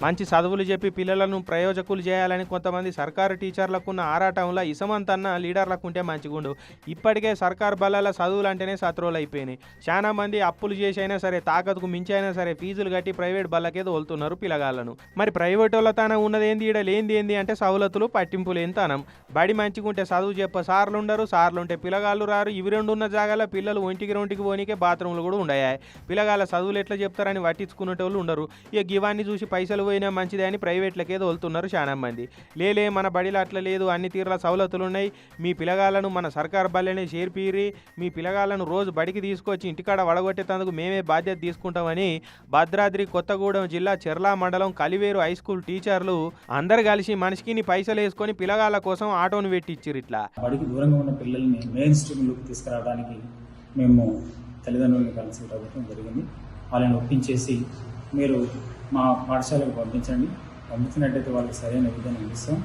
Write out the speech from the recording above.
మంచి చదువులు చెప్పి పిల్లలను ప్రయోజకులు చేయాలని కొంతమంది సర్కారు టీచర్లకున్న ఆరాటంలో ఇసమంతన్న లీడర్లకు ఉంటే మంచిగుండు. ఇప్పటికే సర్కారు బళ్ళల చదువులు అంటేనే సత్రోలు అయిపోయినాయి. చాలా మంది అప్పులు చేసి అయినా సరే, తాకతుకు మించి అయినా సరే ఫీజులు కట్టి ప్రైవేట్ బళ్ళకే తోలుతున్నారు పిల్లగాళ్ళను. మరి ప్రైవేట్ వాళ్ళ తానం ఉన్నదేంది, ఈడ లేనిది ఏంది అంటే సవలతులు పట్టింపులు ఎంతనం. బడి మంచిగుంటే చదువు చెప్ప సార్లు ఉండరు, సార్లుంటే పిల్లగాళ్ళు రారు. ఇవి రెండు ఉన్న జాగాలో పిల్లలు ఒంటికి పోనీకే బాత్రూమ్లు కూడా ఉండయాయి. పిల్లగాళ్ళ చదువులు ఎట్లా చెప్తారని పట్టించుకునేటోళ్ళు ఉండరు. ఇక గివాన్ని చూసి పైసలు పోయినా మంచిదే అని ప్రైవేట్లకే తోలుతున్నారు చాలా మంది. లేలే మన బడిలో అట్లా లేదు, అన్ని తీరుల సవలతులు ఉన్నాయి, మీ పిల్లగాళ్ళను మన సర్కారు బల్లెనే చేర్పిరి, మీ పిల్లగాళ్ళను రోజు బడికి తీసుకొచ్చి ఇంటికాడ వడగొట్టేందుకు మేమే బాధ్యత తీసుకుంటామని భద్రాద్రి కొత్తగూడెం జిల్లా చెర్ల మండలం కలివేరు హై స్కూల్ టీచర్లు అందరు కలిసి మనిషికి పైసలు వేసుకొని పిల్లగాళ్ళ కోసం ఆటోను పెట్టించారు. ఇట్లా బడికి దూరంగా ఉన్న పిల్లల్ని మెయిన్ స్ట్రీమ్లోకి తీసుకురావడానికి మేము తల్లిదండ్రులను కలిసి ప్రభుత్వం జరిగింది. వాళ్ళని ఒప్పించేసి మీరు మా పాఠశాలకు పంపించండి, పంపించినట్టయితే వాళ్ళకి సరైన విధానం ఇస్తాం.